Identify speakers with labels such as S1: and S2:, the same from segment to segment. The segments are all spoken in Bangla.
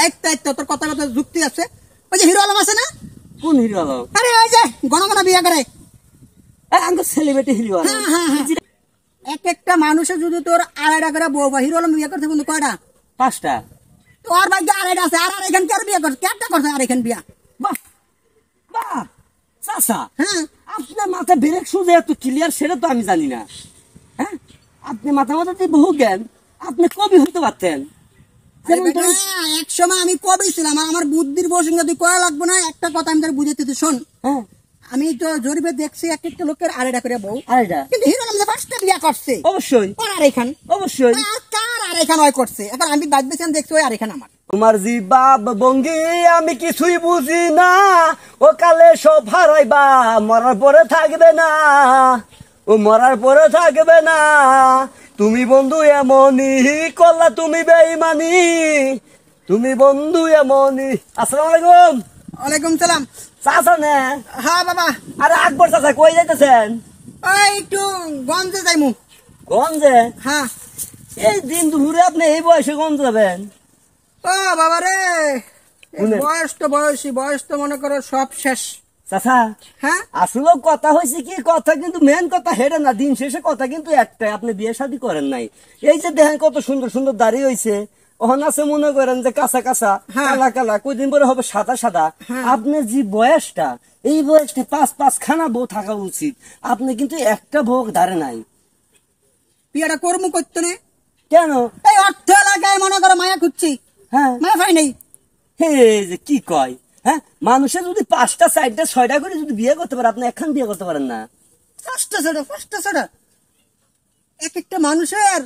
S1: একটা তোর কথা কথা যুক্তি আছে। ওই যে হিরো আলম আছে না?
S2: কোন হিরো আলম?
S1: আরে ওই যে গণগণ বিয়ে করে
S2: আমি সেলিব্রিটি হিরো আলম।
S1: এক একটা মানুষের যদি তোর আড়াইটা করে বউ বা হিরো আলম বিয়ে করছে কিন্তু কয়টা?
S2: 5টা।
S1: তোর ভাগ্যে আড়াইটা আছে। আর এখান কে বিয়ে করছে? কেটা করছে আর এখান বিয়া?
S2: বাহ বাহ চাচা,
S1: হ্যাঁ
S2: আপনার মাথা ব্রেক সুজে এত ক্লিয়ার সেটা তো আমি জানি না। হ্যাঁ, আপনি মাথা মাথাতে বহু জ্ঞান, আপনি কবি হইতে পারতেন।
S1: এক সময় আমি কবি ছিলাম, আমার বুদ্ধির বসঙ্গে তুই কয়া লাগবো না। একটা কথা আমি তোর বুঝাতে তুই শোন।
S2: হ্যাঁ,
S1: আমি তো জরিপে দেখছি এক একটা লোকের আড়াইটা করে বউ,
S2: আড়াইটা।
S1: কিন্তু হিরো আলম যে 5টা বিয়া করছে
S2: অবশ্যই
S1: ওর আড়াইখান,
S2: অবশ্যই।
S1: আর কার আড়াইখান ওই করছে? এখন আমি বাদ বেছেন দেখছি ওই আড়াইখান আমার।
S2: তোমার জিবাব ভঙ্গি আমি কিছুই বুঝি না, ও কালে সব হারাইবা, মরার পরে থাকবে না, ও মরার পরে থাকবে না। তুমি বন্ধু এমনই করলা, তুমি বেঈমানি, তুমি বন্ধু এমনই। আসসালামু আলাইকুম।
S1: ওয়ালাইকুম সালাম।
S2: চাচা না?
S1: হ্যাঁ বাবা।
S2: আরে আকবর চাচা, কই যাইতেছেন?
S1: ওই একটু গঞ্জে যাইমু।
S2: গঞ্জে?
S1: হ্যাঁ।
S2: এই দিন দুপুরে আপনি এই বয়সে গঞ্জ যাবেন?
S1: ও বাবা রে,
S2: শুনেন।
S1: বয়স তো মনে করো সব শেষ।
S2: চাচা,
S1: হ্যাঁ
S2: আসলে কথা হয়েছে কি, কথা কিন্তু মেন কথা হেরে না, দিন শেষে কথা কিন্তু একটাই, আপনি বিয়ে শাদী করেন নাই। এই যে দেখেন কত সুন্দর সুন্দর দাড়ি হয়েছে, ওখানে আছে মনে করেন যে কাঁচা কাঁচা,
S1: হ্যাঁ।
S2: কালা কালা, কয়দিন পরে হবে সাদা সাদা।
S1: হ্যাঁ।
S2: আপনার যে বয়সটা, এই বয়সটা 5 খানা বউ থাকা উচিত, আপনি কিন্তু একটা বউ ধারে নাই।
S1: বিয়েটা করমু করতো না
S2: কেন?
S1: এই অর্থ এলাকায় মনে করো মায়া খুঁজছি,
S2: হ্যাঁ,
S1: মায়া পাই নাই।
S2: হে যে কি কয়, হ্যাঁ, মানুষের যদি 5টা 4টা 6টা করে যদি বিয়ে করতে পারে, আপনি একখান বিয়ে করতে পারেন না।
S1: 5টা 6টা এক একটা মানুষের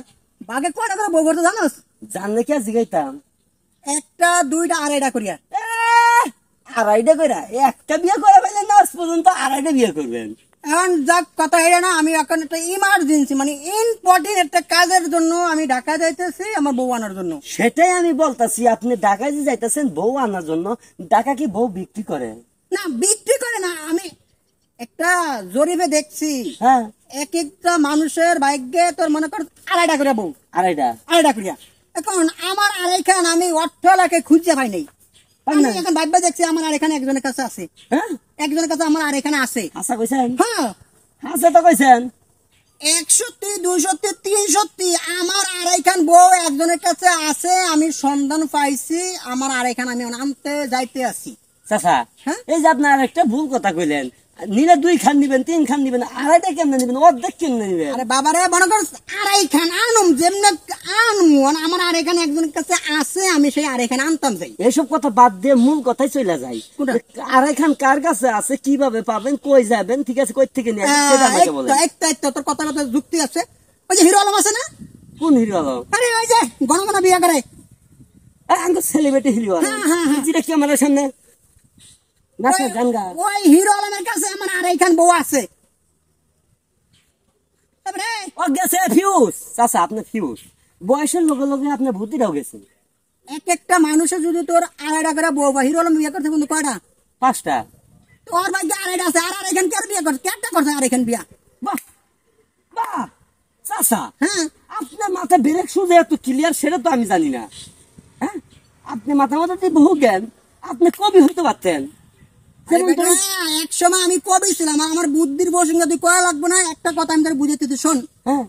S1: বাঘে কয়টা করে বউ করতে জানোস?
S2: জানলে কি আর জিগাইতাম?
S1: 1টা 2টা 2.5টা করিয়া।
S2: আড়াইটা করে একটা বিয়ে করে ফেলেন না, আজ পর্যন্ত 2.5টা বিয়ে করবেন।
S1: এখন যাক কথা হেরে না, আমি এখন একটা ইমার্জেন্সি মানে ইম্পর্টেন্ট একটা কাজের জন্য আমি ঢাকা যাইতেছি আমার বউ আনার জন্য।
S2: সেটাই আমি বলতাছি, আপনি ঢাকায় যে যাইতেছেন বউ আনার জন্য, ঢাকা কি বউ বিক্রি করে?
S1: না বিক্রি করে না, আমি একটা জরিপে দেখছি
S2: হ্যাঁ,
S1: এক একটা মানুষের ভাগ্যে তোর মনে কর 2.5টা করে বউ,
S2: আড়াইটা
S1: 2.5টা করিয়া। এখন আমার আড়াইখান আমি অর্থ লাখে খুঁজে পাই নাই। আমি এখন ভাববা দেখছি আমার আরেখানে একজনের কাছে আছে।
S2: হ্যাঁ,
S1: একজনের কাছে আমার আরেখানে আছে।
S2: আশা কইছেন?
S1: হ্যাঁ,
S2: আশা তো কইছেন।
S1: 100 200 300 আমার আড়াইখান বউ একজনের কাছে আছে। আমি সন্ধান পাইছি, আমার আড়াইখান আমি আনতে যাইতে আছি।
S2: চাচা,
S1: হ্যাঁ?
S2: এই যে আপনার একটা ভুল কথা কইলেন, নিলে 2 খান নিবেন, 3 খান নিবেন, আড়াইটা কেমনে নিবেন, অর্ধেক কেমনে নিবেন?
S1: আরে বাবারে মনে কর আড়াইখান আনুম যেমন আনমু, আমার আড়াইখান একজনের কাছে আছে, আমি সেই আড়াইখান আনতাম যাই।
S2: এসব কথা বাদ দিয়ে মূল কথাই চলে যায়।
S1: কোনটা?
S2: আড়াইখান কার কাছে আছে, কিভাবে পাবেন, কই যাবেন, ঠিক আছে, কই থেকে নিয়ে আসবেন, সেটা আমাকে বলেন।
S1: একটা তোর কথা কথা যুক্তি আছে। ওই যে হিরো আলম আছে না?
S2: কোন হিরো আলম?
S1: আরে ওই যে গণগণ বিয়ে করে
S2: আমি তো সেলিব্রিটি হিরো আলম।
S1: হ্যাঁ, হ্যাঁ, হ্যাঁ।
S2: যেটা কি আমার সামনে নাচা গান গা।
S1: ওই হিরো আলমের কাছে আমার আড়াইখান বউ আছে। তারপরে
S2: ও গেছে ফিউজ। চাচা, আপনি ফিউজ, বয়সের লগে লগে আপনার ভূতিটাও গেছে।
S1: এক একটা মানুষের যদি তোর 2.5টা করে বউ বা হিরো আলম বিয়ে করছে কিন্তু কয়টা?
S2: 5টা।
S1: তোর ভাগ্যে 2.5টা আছে। আর আড়াইখান কে বিয়ে করছে? কেটা করছে আড়াইখান বিয়া?
S2: বাহ বাহ চাচা,
S1: হ্যাঁ
S2: আপনার মাথা ব্রেক সুজে এত ক্লিয়ার সেটা তো আমি জানি না। হ্যাঁ, আপনি মাথা মাথাতে বহু জ্ঞান, আপনি কবি হইতে পারতেন।
S1: এক সময় আমি কবি ছিলাম, আমার বুদ্ধির বসঙ্গে তুই কয়া লাগবো না। একটা কথা আমি তোর বুঝাতে তুই শোন।
S2: হ্যাঁ,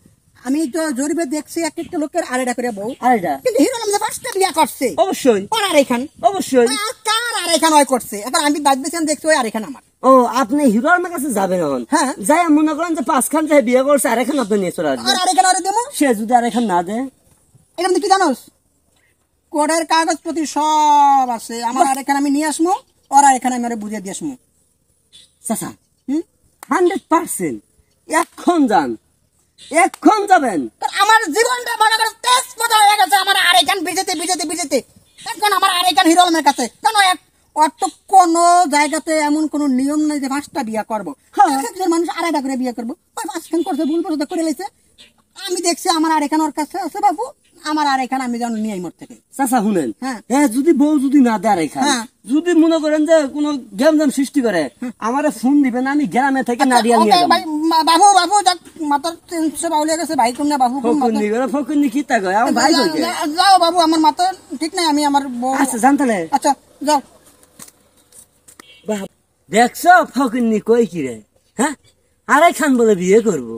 S1: আমি তো জরিপে দেখছি এক একটা লোকের 2.5টা করে বউ,
S2: আড়াইটা।
S1: কিন্তু হিরো আলম যে 5টা বিয়া করছে
S2: অবশ্যই
S1: ওর আড়াইখান,
S2: অবশ্যই।
S1: আর কার আড়াইখান ওই করছে? এখন আমি বাদ বেছেন দেখছি ওই আড়াইখান আমার।
S2: ও, আপনি হিরো আলমের কাছে যাবেন এখন?
S1: হ্যাঁ।
S2: যাই মনে করেন যে 5 খান যাই বিয়ে করছে, আরেকখান আপনি নিয়ে চলে আসবেন।
S1: আর আড়াইখান ওরে দেবো।
S2: সে যদি আরেকখান না দেয়?
S1: এখান থেকে কি জানোস, কোর্টের কাগজপত্র সব আছে। আমার আরেকখান আমি নিয়ে আসবো, ওর আরেকখান আমি ওরে বুঝিয়ে দিয়ে আসবো।
S2: চাচা,
S1: হুম
S2: 100% এখন যান, এখন যাবেন।
S1: আমার জীবনটা মনে করো তেজপাতা হয়ে গেছে আমার আরেকখান বিজেতে। এখন আমার আরেকখান হিরো আলমের কাছে কেন? ওর তো কোনো জায়গাতে এমন কোনো নিয়ম নাই যে 5টা বিয়ে করবো। একজন মানুষ 2.5টা করে বিয়ে করবো, ওই 5খান করছে, ভুল করে লেছে। আমি দেখছি আমার আরেকখান ওর কাছে আছে বাবু, আমার আর এখানে আমি যেন নিয়ে মোর থেকে।
S2: চাচা শুনেন,
S1: হ্যাঁ।
S2: যদি বউ যদি না দেয় এখানে,
S1: হ্যাঁ।
S2: যদি মনে করেন যে কোনো গ্যামজাম সৃষ্টি করে, আমারে ফোন দিবেন, আমি গ্রামে থেকে নারিয়াল নিয়ে
S1: ওকে
S2: যাবো।
S1: ভাই, বাবু বাবু যাক, মাথার 300 বাউলিয়া গেছে ভাই, কোন বাবু কোন মাথা-
S2: ফকুন্নি করে ফকুন্নি কি তা কয়, আমার ভাই কই কে?
S1: যাও বাবু, আমার মাথা ঠিক নাই, আমি আমার বউ।
S2: আচ্ছা জানতালে,
S1: আচ্ছা যাও।
S2: দেখছ ফকুন্নি কই কি রে, হ্যাঁ আরাই খান বলে বিয়ে করবো।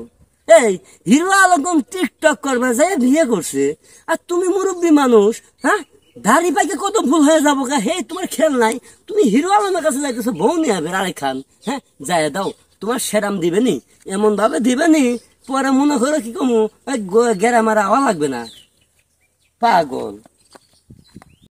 S2: এই হিরো আলম টিকটক করবে যে বিয়ে করছে, আর তুমি মুরব্বী মানুষ, হ্যাঁ দাড়ি পাইকে কত ভুল হয়ে যাবো গা, হে তোমার খেল নাই, তুমি হিরো আলমের কাছে যাইতেছো বউ নিয়ে হবে আরেক খান, হ্যাঁ যায় দাও, তোমার সেরাম দিবে নি, এমন ভাবে দিবে নি, পরে মনে করো কি কমু, গেরা মারা হওয়া লাগবে না, পাগল।